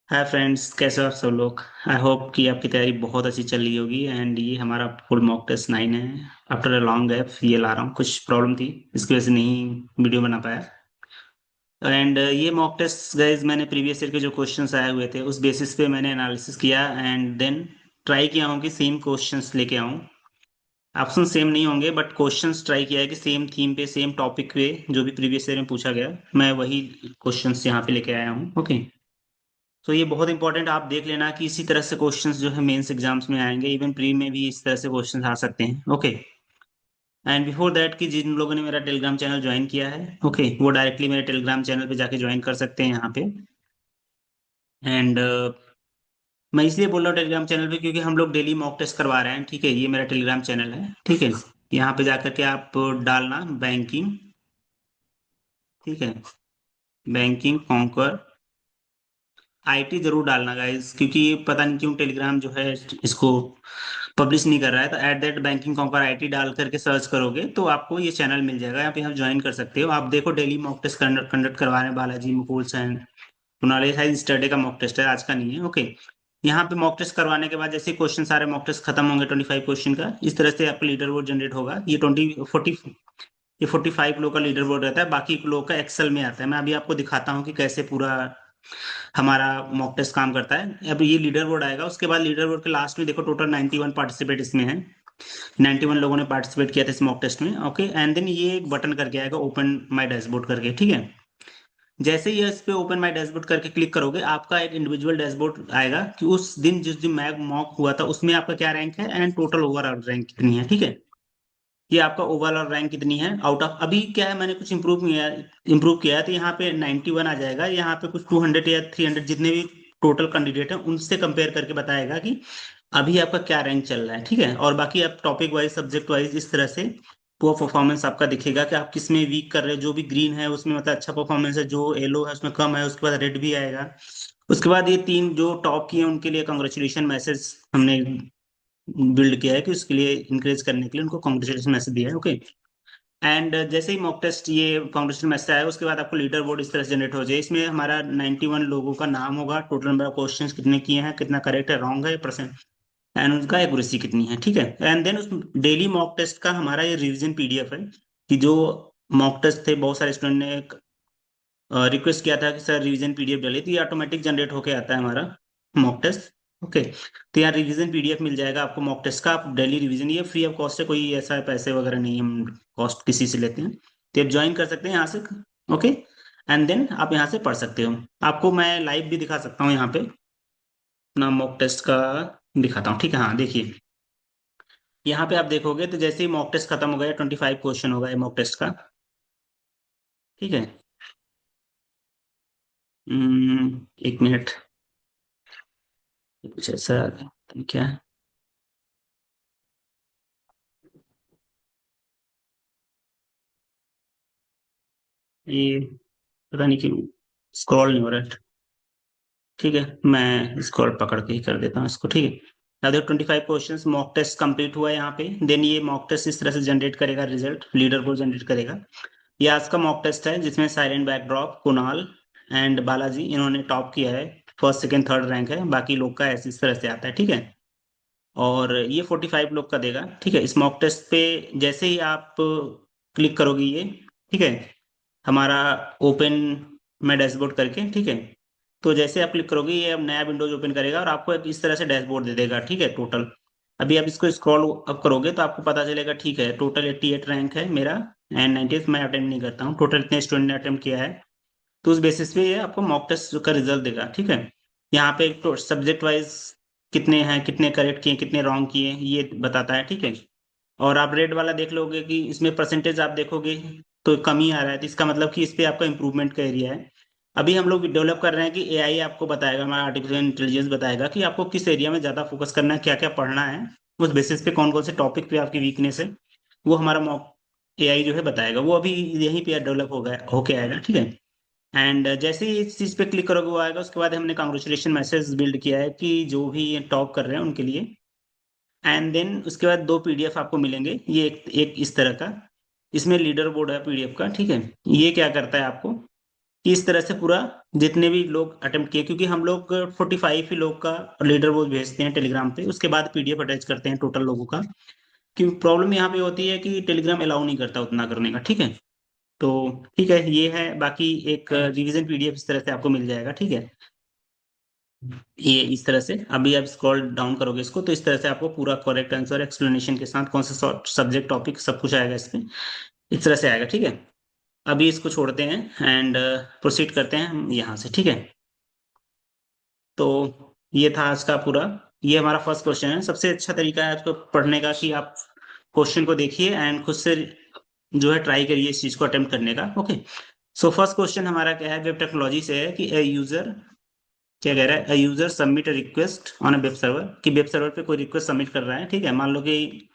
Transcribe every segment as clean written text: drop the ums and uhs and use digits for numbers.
Hi friends, कैसे हो आप सब लोग। आई होप कि आपकी तैयारी बहुत अच्छी चल रही होगी। एंड ये हमारा फुल मॉक टेस्ट 9 है। आफ्टर अ लॉन्ग गैप ये ला रहा हूँ, कुछ प्रॉब्लम थी इसकी वजह से नहीं वीडियो बना पाया। एंड ये मॉक टेस्ट गाइज मैंने प्रीवियस ईयर के जो क्वेश्चंस आए हुए थे उस बेसिस पे मैंने एनालिसिस किया एंड देन ट्राई किया हूँ कि सेम क्वेश्चंस लेके आऊँ। ऑप्शन सेम नहीं होंगे बट क्वेश्चंस ट्राई किया है कि सेम थीम पे सेम टॉपिक पे जो भी प्रीवियस ईयर में पूछा गया मैं वही क्वेश्चंस यहाँ पे लेके आया हूँ। ओके, तो ये बहुत इंपॉर्टेंट आप देख लेना कि इसी तरह से क्वेश्चंस जो है मेंस एग्जाम्स में आएंगे, इवन प्री में भी इस तरह से क्वेश्चंस आ सकते हैं। ओके, एंड बिफोर दैट कि जिन लोगों ने मेरा टेलीग्राम चैनल ज्वाइन किया है ओके वो डायरेक्टली मेरे टेलीग्राम चैनल पे जाके ज्वाइन कर सकते हैं यहाँ पे। एंड मैं इसलिए बोल रहा हूँ टेलीग्राम चैनल पे क्योंकि हम लोग डेली मॉक टेस्ट करवा रहे हैं। ठीक है, ये मेरा टेलीग्राम चैनल है। ठीक है, यहाँ पे जाकर के आप डालना बैंकिंग। ठीक है, बैंकिंग कॉन्कर आईटी जरूर डालना गाइस, क्योंकि ये पता नहीं क्यों टेलीग्राम जो है इसको पब्लिश नहीं कर रहा है। तो at that banking conquer IT डाल करके सर्च करोगे तो आपको ये चैनल मिल जाएगा। यहाँ पे आप ज्वाइन कर सकते हो। आप देखो डेली मॉक टेस्ट कंडक्ट करवा रहे हैं बालाजी, मुकुल सैन, कुणाल। शायद स्टरडे का मॉक टेस्ट है, आज का नहीं है। ओके, यहाँ पे मॉक टेस्ट करवाने के बाद जैसे क्वेश्चन सारे मॉक टेस्ट खत्म होंगे 25 क्वेश्चन का, इस तरह से आपका लीडर बोर्ड जनरेट होगा। ये 45 लोग का लीडर बोर्ड रहता है, बाकी लोग का एक्सेल में आता है। मैं अभी आपको दिखाता हूँ कि कैसे पूरा हमारा मॉक टेस्ट काम करता है। अब ये लीडर बोर्ड आएगा, उसके बाद लीडर बोर्ड के लास्ट में देखो टोटल 91 पार्टिसिपेट इसमें है। 91 लोगों ने पार्टिसिपेट किया था इस मॉक टेस्ट में। ओके, एंड देन ये एक बटन करके आएगा ओपन माय डैशबोर्ड करके। ठीक है, जैसे ही इस पे ओपन माय डैशबोर्ड करके क्लिक करोगे आपका एक इंडिविजुअल डैशबोर्ड आएगा कि उस दिन जिस दिन मैग मॉक हुआ था उसमें आपका क्या रैंक है एंड टोटल ओवरऑल रैंक कितनी है। ठीक है, ये आपका ओवरऑल रैंक कितनी है आउट ऑफ। अभी क्या है, मैंने कुछ इंप्रूव किया है तो यहाँ पे 91 आ जाएगा। यहाँ पे कुछ 200 या 300 जितने भी टोटल कैंडिडेट हैं उनसे कंपेयर करके बताएगा कि अभी आपका क्या रैंक चल रहा है। ठीक है, और बाकी आप टॉपिक वाइज सब्जेक्ट वाइज इस तरह से पुअर परफॉर्मेंस आपका दिखेगा कि आप किस में वीक कर रहे हो। जो भी ग्रीन है उसमें मतलब अच्छा परफॉर्मेंस है, जो येलो है उसमें कम है, उसके बाद रेड भी आएगा। उसके बाद ये तीन जो टॉप किए हैं उनके लिए कंग्रेचुलेशन मैसेज हमने बिल्ड किया है कि उसके लिए इंकरेज करने के लिए उनको कॉन्ग्रेचुलेशन मैसेज दिया है। ओके, एंड जैसे ही मॉक टेस्ट ये फाउंडेशन मैसेज आया उसके बाद आपको लीडर बोर्ड इस तरह से जनरेट हो जाए। इसमें हमारा 91 लोगों का नाम होगा, टोटल नंबर ऑफ क्वेश्चंस कितने किए हैं, कितना करेक्ट है, रॉन्ग है, परसेंट, एंड उनका एक्यूरेसी कितनी है। ठीक है, एंड देन उस डेली मॉक टेस्ट का हमारा ये रिवीजन पीडीएफ है कि जो मॉक टेस्ट थे बहुत सारे स्टूडेंट ने रिक्वेस्ट किया था कि सर रिवीजन पीडीएफ डालिए, तो ये ऑटोमेटिक जनरेट होके आता है हमारा मॉक टेस्ट। ओके, तो यहाँ रिवीजन पीडीएफ मिल जाएगा आपको मॉक टेस्ट का। आप डेली रिवीजन, ये फ्री ऑफ कॉस्ट है, कोई ऐसा पैसे वगैरह नहीं हम कॉस्ट किसी से लेते हैं। तो आप ज्वाइन कर सकते हैं यहाँ से। ओके, एंड देन आप यहाँ से पढ़ सकते हो। आपको मैं लाइव भी दिखा सकता हूँ यहाँ पे अपना मॉक टेस्ट का दिखाता हूँ। ठीक है, हाँ देखिए, यहाँ पे आप देखोगे तो जैसे ही मॉक टेस्ट खत्म हो गया 25 क्वेश्चन हो गए मॉक टेस्ट का। ठीक है, एक मिनट, कुछ ऐसा क्या है? ये पता नहीं क्यों स्क्रॉल नहीं हो रहा है। ठीक है, मैं स्क्रॉल पकड़ के ही कर देता हूँ इसको। ठीक है, now देखो 25 क्वेश्चंस मॉक टेस्ट कंप्लीट हुआ है यहाँ पे। देन ये मॉक टेस्ट इस तरह से जनरेट करेगा, रिजल्ट लीडर बोर्ड जनरेट करेगा। ये आज का मॉक टेस्ट है जिसमें silent backdrop, Kunal and Balaji इन्होंने टॉप किया है। फर्स्ट सेकंड थर्ड रैंक है, बाकी लोग का ऐसे इस तरह से आता है। ठीक है, और ये 45 लोग का देगा। ठीक है, इस मॉक टेस्ट पे जैसे ही आप क्लिक करोगे ये, ठीक है, हमारा ओपन में डैशबोर्ड करके। ठीक है, तो जैसे आप क्लिक करोगे ये अब नया विंडोज ओपन करेगा और आपको एक इस तरह से डैशबोर्ड दे देगा। ठीक है, टोटल अभी आप इसको स्क्रॉल अप करोगे तो आपको पता चलेगा। ठीक है, टोटल 88 रैंक है मेरा एंड 90 मैं अटेम्प्ट नहीं करता हूँ, टोटल इतने स्टूडेंट ने अटेम्प्ट किया है। तो उस बेसिस पे ये आपको मॉक टेस्ट का रिजल्ट देगा। ठीक है, यहाँ पे तो सब्जेक्ट वाइज कितने हैं, कितने करेक्ट किए, कितने रॉन्ग किए, ये बताता है। ठीक है, और आप रेड वाला देख लोगे कि इसमें परसेंटेज आप देखोगे तो कमी आ रहा है, तो इसका मतलब कि इस पे आपका इंप्रूवमेंट का एरिया है। अभी हम लोग डेवलप कर रहे हैं कि एआई आपको बताएगा, हमारा आर्टिफिशियल इंटेलिजेंस बताएगा कि आपको किस एरिया में ज्यादा फोकस करना है, क्या क्या पढ़ना है, उस बेसिस पे कौन कौन से टॉपिक पे आपकी वीकनेस है, वो हमारा मॉक एआई जो है बताएगा। वो अभी यहीं पे डेवलप हो गया होके आएगा। ठीक है, एंड जैसे ही इस चीज पे क्लिक करोगे वो आएगा। उसके बाद हमने कांग्रेचुलेशन मैसेज बिल्ड किया है कि जो भी टॉप कर रहे हैं उनके लिए। एंड देन उसके बाद दो पीडीएफ आपको मिलेंगे, ये एक इस तरह का, इसमें लीडर बोर्ड है पीडीएफ का। ठीक है, ये क्या करता है आपको कि इस तरह से पूरा जितने भी लोग अटेम्प्ट किए, क्योंकि हम लोग 45 ही लोग का लीडर बोर्ड भेजते हैं टेलीग्राम पे, उसके बाद पीडीएफ अटैच करते हैं टोटल लोगों का। क्योंकि प्रॉब्लम यहाँ पे होती है कि टेलीग्राम अलाउ नहीं करता उतना करने का, ठीक है। तो ठीक है, ये है। बाकी एक रिवीजन पीडीएफ इस तरह से आपको मिल जाएगा, ठीक है। ये इस तरह से अभी आप स्क्रॉल डाउन करोगे इसको, तो इस तरह से आपको पूरा करेक्ट आंसर एक्सप्लेनेशन के साथ कौन सा सब्जेक्ट टॉपिक सब कुछ आएगा इसमें, इस तरह से आएगा, ठीक है। अभी इसको छोड़ते हैं एंड प्रोसीड करते हैं हम यहाँ से, ठीक है। तो ये था आज का पूरा, ये हमारा फर्स्ट क्वेश्चन है। सबसे अच्छा तरीका है आपको पढ़ने का कि आप क्वेश्चन को देखिए एंड खुद से जो है ट्राई करिए इस चीज को अटेम्प्ट करने का, ओके। सो फर्स्ट क्वेश्चन हमारा क्या है, वेब टेक्नोलॉजी से है कि ए यूजर, क्या कह रहा है, a user submit a request on a web server, कि वेब सर्वर पे कोई रिक्वेस्ट सबमिट कर रहा है, ठीक है। मान लो कि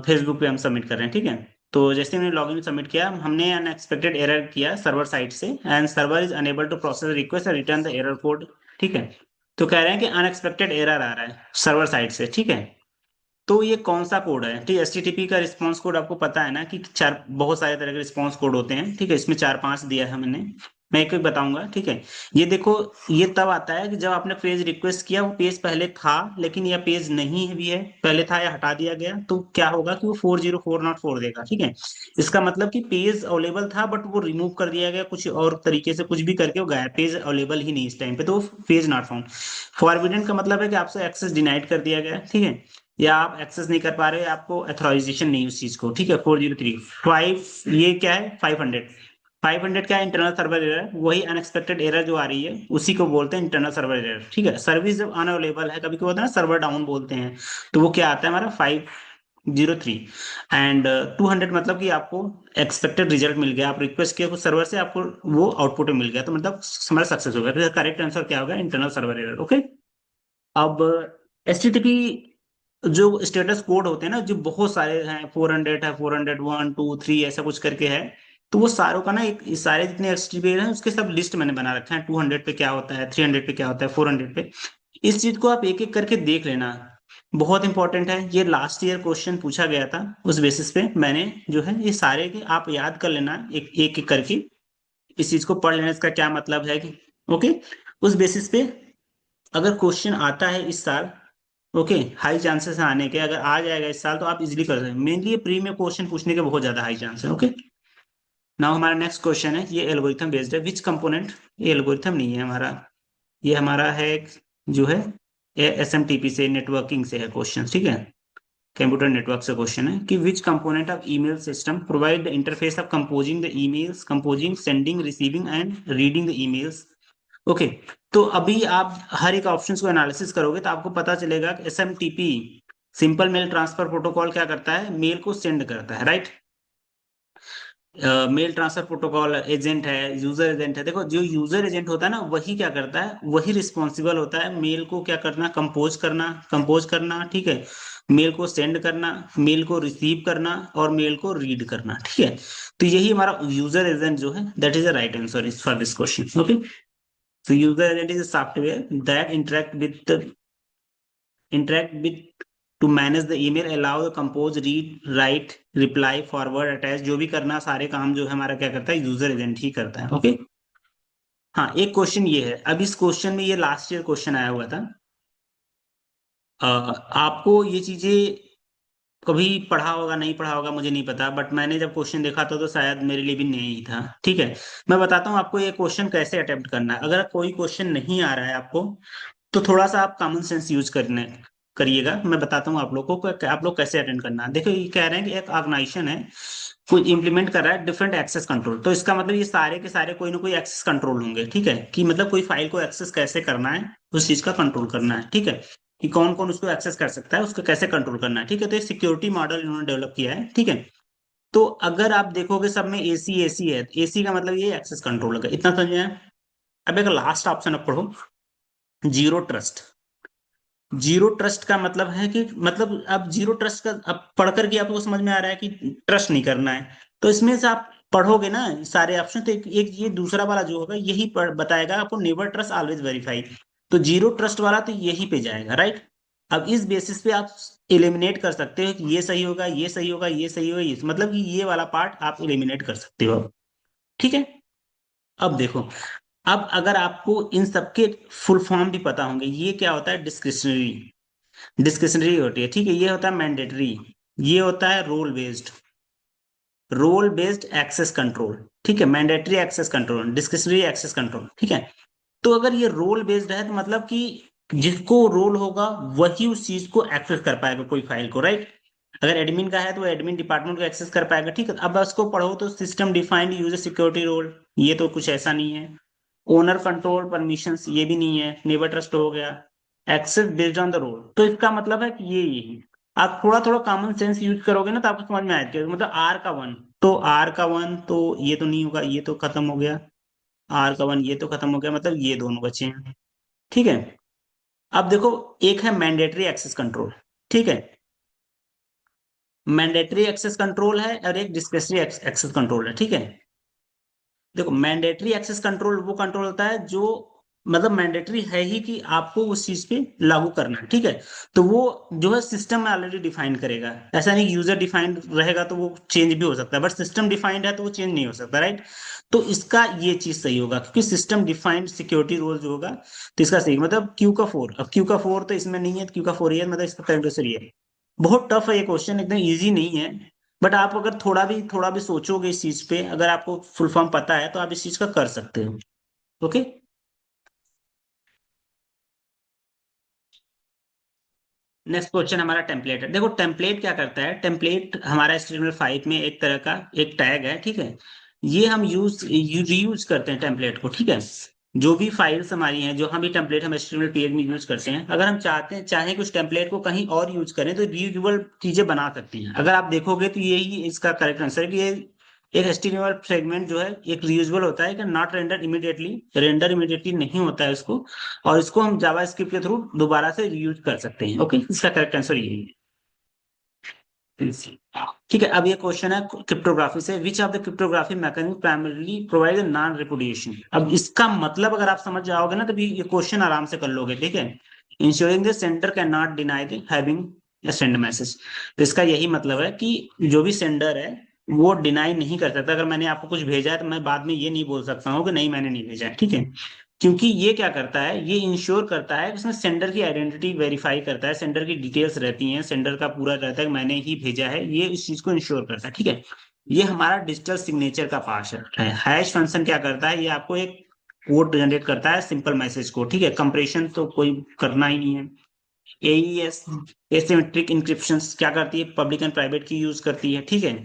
फेसबुक पे हम सबमिट कर रहे हैं, ठीक है। तो जैसे हमने लॉगिन सबमिट किया, हमने अनएक्सपेक्टेड एरर किया सर्वर साइड से, and server is unable to process request और रिटर्न द एरर कोड, ठीक है। तो कह रहे हैं कि अनएक्सपेक्टेड एरर आ रहा है सर्वर साइड से, ठीक है। तो ये कौन सा कोड है, ठीक है। एचटीटीपी का रिस्पांस कोड आपको पता है ना कि चार, बहुत सारे तरह के रिस्पांस कोड होते हैं, ठीक है। इसमें 4-5 दिया है मैंने, मैं एक एक बताऊंगा, ठीक है। ये देखो, ये तब आता है कि जब आपने पेज रिक्वेस्ट किया, वो पेज पहले था लेकिन यह पेज नहीं भी है, पहले था या हटा दिया गया, तो क्या होगा कि वो 40404 देगा, ठीक है। इसका मतलब कि पेज अवेलेबल था बट वो रिमूव कर दिया गया कुछ और तरीके से, कुछ भी करके वो गायब, पेज अवेलेबल ही नहीं इस टाइम पे, तो पेज नॉट फाउंड। फॉरबिडन का मतलब है कि आपसे एक्सेस डिनाइड कर दिया गया, ठीक है, या आप एक्सेस नहीं कर पा रहे, आपको अथोराइजेशन नहीं उस चीज को, ठीक है। 403 5, ये क्या है, 500। 500 क्या है, इंटरनल सर्वर एरर, वही अनएक्सपेक्टेड एरर जो आ रही है उसी को बोलते हैं इंटरनल सर्वर एरर, ठीक है। सर्विस जब अनअवेलेबल है, कभी कभी होता है ना सर्वर डाउन बोलते हैं, तो वो क्या आता है हमारा 503। एंड 200 मतलब कि आपको एक्सपेक्टेड रिजल्ट मिल गया, आप रिक्वेस्ट किया कुछ सर्वर से, आपको वो आउटपुट में मिल गया, तो मतलब हमारा सक्सेस हो गया। तो करेक्ट आंसर क्या होगा, इंटरनल सर्वर एरर, ओके। अब एचटीटीपी जो स्टेटस कोड होते हैं ना, जो बहुत सारे हैं, 400 है, 400, 1 2 3 ऐसा कुछ करके है, तो वो सारों का ना एक, ये सारे जितने एचटीटीपी हैं उसके सब लिस्ट मैंने बना रखे हैं। 200 पे क्या होता है, 300 पे क्या होता है, 400 पे। इस चीज को आप एक एक करके देख लेना, बहुत इंपॉर्टेंट है। ये लास्ट ईयर क्वेश्चन पूछा गया था, उस बेसिस पे मैंने जो है ये सारे के आप याद कर लेना, एक एक, एक करके इस चीज को पढ़ लेना, इसका क्या मतलब है कि, ओके। उस बेसिस पे अगर क्वेश्चन आता है इस साल, ओके, हाई चांसेस है आने के, अगर आ जाएगा इस साल तो आप इजीली कर सकते हैं। मेनली ये प्री में क्वेश्चन पूछने के बहुत ज्यादा हाई चांस है, ओके। नाउ हमारा नेक्स्ट क्वेश्चन है, ये एल्गोरिथम बेस्ड है, विच कंपोनेंट, ये एल्गोरिथम नहीं है हमारा, ये हमारा है जो है एसएमटीपी से, नेटवर्किंग से है क्वेश्चन, ठीक है। कंप्यूटर नेटवर्क से क्वेश्चन है कि विच component of email system provide the interface of composing the emails, composing, sending, receiving end reading the emails, okay. तो अभी आप हर एक ऑप्शन को एनालिसिस करोगे तो आपको पता चलेगा कि SMTP, simple mail transfer protocol, क्या करता है, मेल को सेंड करता है, right. Mail transfer protocol agent है, यूजर एजेंट है। देखो, जो यूजर एजेंट होता है ना, वही क्या करता है, वही रिस्पॉन्सिबल होता है मेल को क्या करना, कंपोज करना, ठीक है, मेल को सेंड करना, मेल को रिसीव करना और मेल को रीड करना, ठीक है। तो यही हमारा यूजर एजेंट जो है, that is the right answer is for this question, okay. So user agent is a software that interact with to manage the email, allow the compose, read, write, reply, forward, attach, जो भी करना, सारे काम जो है हमारा क्या करता है, यूजर एजेंट ही करता है, ओके। हाँ, एक क्वेश्चन ये है, अब इस क्वेश्चन में, ये लास्ट ईयर क्वेश्चन आया हुआ था। आपको ये चीजें कभी पढ़ा होगा, नहीं पढ़ा होगा, मुझे नहीं पता, बट मैंने जब क्वेश्चन देखा था तो शायद मेरे लिए भी नहीं था, ठीक है। मैं बताता हूँ आपको ये क्वेश्चन कैसे अटेम्प्ट करना है। अगर कोई क्वेश्चन नहीं आ रहा है आपको, तो थोड़ा सा आप कॉमन सेंस यूज करने करिएगा। मैं बताता हूँ आप लोग को कि आप लोग कैसे अटेंड करना है। देखो, ये कह रहे हैं कि एक ऑर्गेनाइजेशन है, कोई इंप्लीमेंट कर रहा है डिफरेंट एक्सेस कंट्रोल, तो इसका मतलब ये सारे के सारे कोई ना कोई एक्सेस कंट्रोल होंगे, ठीक है। कि मतलब कोई फाइल को एक्सेस कैसे करना है, उस चीज का कंट्रोल करना है, ठीक है। कि कौन कौन उसको एक्सेस कर सकता है, उसको कैसे कंट्रोल करना है, ठीक है। तो एक सिक्योरिटी मॉडल इन्होंने डेवलप किया है, ठीक है। तो अगर आप देखोगे सब में एसी एसी है, एसी का मतलब ये एक्सेस कंट्रोल है, इतना समझे। अब एक लास्ट ऑप्शन अब पढ़ो, जीरो ट्रस्ट। जीरो ट्रस्ट का मतलब है कि, मतलब अब जीरो ट्रस्ट का अब पढ़ करके आपको समझ में आ रहा है कि ट्रस्ट नहीं करना है। तो इसमें से आप पढ़ोगे ना सारे ऑप्शन, तो एक ये दूसरा वाला जो होगा यही बताएगा आपको, नेवर ट्रस्ट ऑलवेज वेरीफाई। तो जीरो ट्रस्ट वाला तो यही पे जाएगा, राइट। अब इस बेसिस पे आप एलिमिनेट कर सकते हो कि ये सही होगा, ये सही होगा, ये सही होगा, ये मतलब कि ये वाला पार्ट आप एलिमिनेट कर सकते हो, ठीक है। अब देखो, अब अगर आपको इन सबके फुल फॉर्म भी पता होंगे, ये क्या होता है, डिस्क्रिशनरी, डिस्क्रिशनरी होती है, ठीक है, ये होता है मैंडेटरी, ये होता है रोल बेस्ड एक्सेस कंट्रोल, ठीक है, mandatory access control, discretionary access control, ठीक है। तो अगर ये रोल बेस्ड है तो मतलब कि जिसको रोल होगा वही उस चीज को एक्सेस कर पाएगा, कोई फाइल को, राइट। अगर एडमिन का है तो वो एडमिन डिपार्टमेंट को एक्सेस कर पाएगा, ठीक है। अब उसको पढ़ो तो system defined user security role, ये तो कुछ ऐसा नहीं है। ओनर कंट्रोल परमिशंस, ये भी नहीं है। नेबर ट्रस्ट हो गया। Access based on the role, तो इसका मतलब है कि ये यही, आप थोड़ा थोड़ा कॉमन सेंस यूज करोगे ना तो आपको समझ में आएगा, मतलब आर का वन, तो आर का वन तो ये तो नहीं होगा, ये तो खत्म हो गया। आर का वन ये तो खत्म हो गया, मतलब ये दोनों बचे हैं, ठीक है। अब देखो, एक है मैंडेटरी एक्सेस कंट्रोल, ठीक है, मैंडेटरी एक्सेस कंट्रोल है और एक डिस्क्रिशनरी एक्सेस कंट्रोल है, ठीक है। देखो, मैंडेटरी एक्सेस कंट्रोल वो कंट्रोल होता है जो मतलब मैंडेटरी है ही कि आपको उस चीज पे लागू करना है, ठीक है। तो वो जो है सिस्टम में ऑलरेडी डिफाइन करेगा, ऐसा नहीं यूजर डिफाइंड रहेगा तो वो चेंज भी हो सकता है, बट सिस्टम डिफाइंड है तो वो चेंज नहीं हो सकता, राइट। तो इसका ये चीज सही होगा क्योंकि सिस्टम डिफाइंड सिक्योरिटी रोल जो होगा, तो इसका सही मतलब क्यू का फोर, अब क्यू का फोर तो इसमें नहीं है, क्यू का फोर ये है, मतलब इसका करेक्ट आंसर ये है। बहुत टफ है ये क्वेश्चन, एकदम इजी नहीं है, बट आप अगर थोड़ा भी सोचोगे इस चीज पे, अगर आपको फुल फॉर्म पता है तो आप इस चीज का कर सकते हो। ओके। नेक्स्ट क्वेश्चन हमारा टेम्पलेट है। देखो टेम्पलेट क्या करता है, टेम्पलेट हमारा HTML5 में एक तरह का एक टैग है, ठीक है। ये हम रीयूज करते हैं टेम्पलेट को, ठीक है। जो भी फाइल्स हमारी हैं, जो हम भी टेम्पलेट हम HTML पेज में यूज करते हैं, अगर हम चाहें कि उस टेम्पलेट को कहीं और यूज करें तो रीयूजेबल चीजें बना सकती हैं। अगर आप देखोगे तो यही इसका करेक्ट आंसर है कि ये एक HTML फ्रेगमेंट जो है एक रीयूजेबल होता है, कि नॉट रेंडर इमीडिएटली नहीं होता है उसको, और इसको हम जावास्क्रिप्ट के थ्रू दोबारा से रीयूज कर सकते हैं। ओके, इसका करेक्ट आंसर यही है। ठीक है, अब ये क्वेश्चन है क्रिप्टोग्राफी से, which of the cryptography mechanism primarily provide non repudiation. अब इसका मतलब अगर आप समझ जाओगे ना तभी ये क्वेश्चन आराम से कर लोगे, ठीक है। Ensuring the sender can not deny the having a send message, तो इसका यही मतलब है कि जो भी सेंडर है वो डिनाई नहीं कर सकता, अगर मैंने आपको कुछ भेजा है तो मैं बाद में ये नहीं बोल सकता हूँ कि नहीं मैंने नहीं भेजा है, ठीक है। क्योंकि ये क्या करता है, ये इंश्योर करता है, इसमें सेंडर की आइडेंटिटी वेरीफाई करता है, सेंडर की डिटेल्स रहती हैं, सेंडर का पूरा रहता है कि मैंने ही भेजा है, ये इस चीज को इंश्योर करता है, ठीक है। ये हमारा डिजिटल सिग्नेचर का पार्ट है। हैश फंक्शन क्या करता है, ये आपको एक कोड जनरेट करता है, सिंपल मैसेज को, ठीक है। कंप्रेशन तो कोई करना ही नहीं है। एईएस, एसिमेट्रिक इंक्रिप्शन क्या करती है, पब्लिक एंड प्राइवेट की यूज करती है, ठीक है।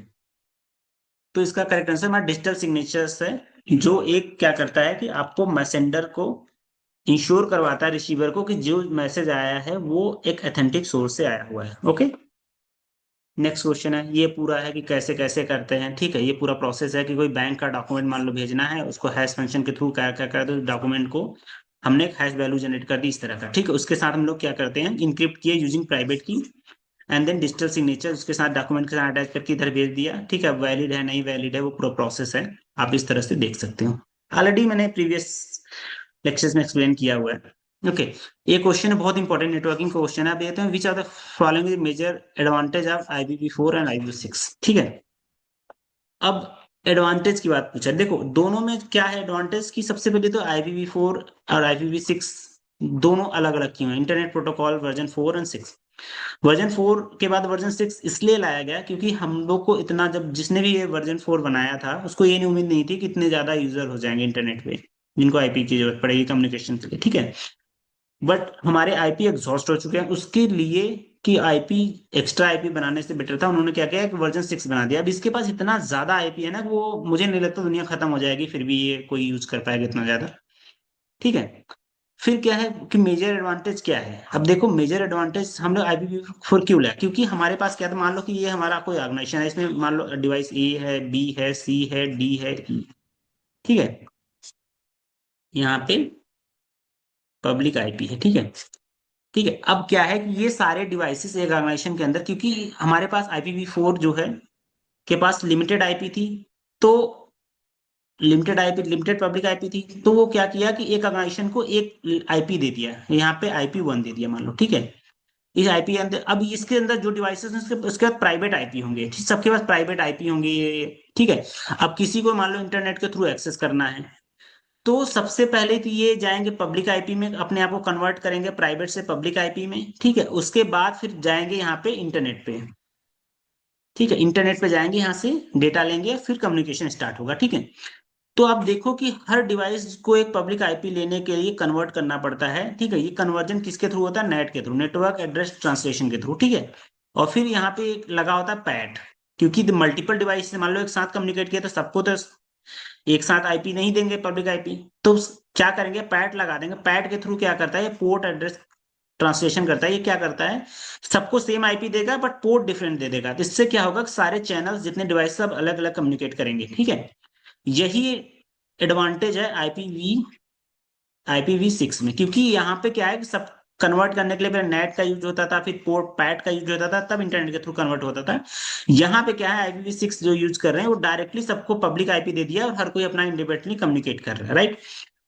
तो इसका करेक्ट आंसर हमारा डिजिटल सिग्नेचर्स है, जो एक क्या करता है कि आपको मैसेंडर को इंश्योर करवाता है, रिसीवर को, कि जो मैसेज आया है वो एक ऑथेंटिक सोर्स से आया हुआ है। ओके। नेक्स्ट क्वेश्चन है, ये पूरा है कि कैसे कैसे करते हैं, ठीक है। ये पूरा प्रोसेस है कि कोई बैंक का डॉक्यूमेंट मान लो भेजना है, उसको हैश फंक्शन के थ्रू क्या क्या करते हैं, डॉक्यूमेंट को हमने एक हैश वैल्यू जनरेट कर दी इस तरह का, ठीक है। उसके साथ हम लोग क्या करते हैं, इनक्रिप्ट किए यूजिंग प्राइवेट की, एंड देन डिजिटल सिग्नेचर उसके साथ डॉक्यूमेंट के साथ अटैच करके इधर भेज दिया, ठीक है। वैलिड है नहीं वैलिड है वो पूरा प्रोसेस है, आप इस तरह से देख सकते हो। ऑलरेडी मैंने प्रीवियस लेक्चर्स में एक्सप्लेन किया हुआ है। ओके। ये क्वेश्चन है बहुत इंपॉर्टेंट, नेटवर्किंग क्वेश्चन है। आप देखते हैं, which are the following major advantage of IPv4 and IPv6, ठीक है। अब एडवांटेज की बात पूछा, देखो दोनों में क्या है एडवांटेज की, सबसे पहले तो IPv4 और IPv6 दोनों अलग अलग क्यों है। इंटरनेट प्रोटोकॉल वर्जन 4 और 6, वर्जन 4 के बाद वर्जन 6 इसलिए लाया गया क्योंकि हम लोग को इतना, जब जिसने भी ये वर्जन 4 बनाया था उसको ये नहीं उम्मीद नहीं थी कि इतने ज्यादा यूजर हो जाएंगे इंटरनेट पे जिनको आईपी की जरूरत पड़ेगी कम्युनिकेशन के लिए, ठीक है। बट हमारे आईपी एग्जॉस्ट हो चुके हैं, उसके लिए कि आईपी एक्स्ट्रा आईपी बनाने से बेटर था, उन्होंने क्या किया कि वर्जन 6 बना दिया। अब इसके पास इतना ज्यादा आईपी है ना कि वो मुझे नहीं लगता दुनिया खत्म हो जाएगी फिर भी ये कोई यूज कर पाएगा इतना ज्यादा, ठीक है। फिर क्या है कि मेजर एडवांटेज क्या है, अब देखो मेजर एडवांटेज हम लोग IPv4 क्यों लाया, क्योंकि हमारे पास क्या था, मान लो कि ये हमारा कोई ऑर्गेनाइजेशन है, इसमें मान लो डिवाइस ए है, बी है, सी है, डी है, E, ठीक है। यहाँ पे पब्लिक आईपी है, ठीक है। ठीक है, अब क्या है कि ये सारे डिवाइसेस एक ऑर्गेनाइजेशन के अंदर, क्योंकि हमारे पास IPv4 जो है के पास लिमिटेड आईपी थी, तो लिमिटेड पब्लिक आईपी थी, तो वो क्या किया कि एक ऑर्गेनाइजेशन को एक आईपी दे दिया, यहाँ पे IP1 दे दिया मान लो, ठीक है। इस आईपी अंदर अब इसके अंदर जो डिवाइसेस हैं उसके बाद प्राइवेट आईपी होंगे, ठीक, सबके पास प्राइवेट आईपी होंगे ये, ठीक है। अब किसी को मान लो इंटरनेट के थ्रू एक्सेस करना है, तो सबसे पहले तो ये जाएंगे पब्लिक आईपी में, अपने आप को कन्वर्ट करेंगे प्राइवेट से पब्लिक आईपी में, ठीक है। उसके बाद फिर जाएंगे यहाँ पे इंटरनेट पे, ठीक है। इंटरनेट पे जाएंगे, यहाँ से डेटा लेंगे, फिर कम्युनिकेशन स्टार्ट होगा, ठीक है। तो आप देखो कि हर डिवाइस को एक पब्लिक आईपी लेने के लिए कन्वर्ट करना पड़ता है, ठीक है। ये कन्वर्जन किसके थ्रू होता है? नेट के थ्रू, नेटवर्क एड्रेस ट्रांसलेशन के थ्रू, ठीक है। और फिर यहाँ पे एक लगा होता है पैट, क्योंकि मल्टीपल डिवाइस से मान लो एक साथ कम्युनिकेट किया तो सबको तो एक साथ आईपी नहीं देंगे पब्लिक आईपी, तो क्या करेंगे? पैट लगा देंगे। पैट के थ्रू क्या करता है? ये पोर्ट एड्रेस ट्रांसलेशन करता है। ये क्या करता है? सबको सेम आईपी देगा बट पोर्ट डिफरेंट दे देगा। तो इससे क्या होगा कि सारे चैनल्स जितने डिवाइस सब अलग अलग कम्युनिकेट करेंगे, ठीक है। यही एडवांटेज है आईपीवी6 में, क्योंकि यहाँ पे क्या है कि सब कन्वर्ट करने के लिए पहले नेट का यूज होता था, फिर पोर्ट पैट का यूज होता था, तब इंटरनेट के थ्रू कन्वर्ट होता था। यहाँ पे क्या है, आईपीवी6 जो यूज कर रहे हैं वो डायरेक्टली सबको पब्लिक आईपी दे दिया और हर कोई अपना इंडिपेंडेंटली कम्युनिकेट कर रहा है, राइट।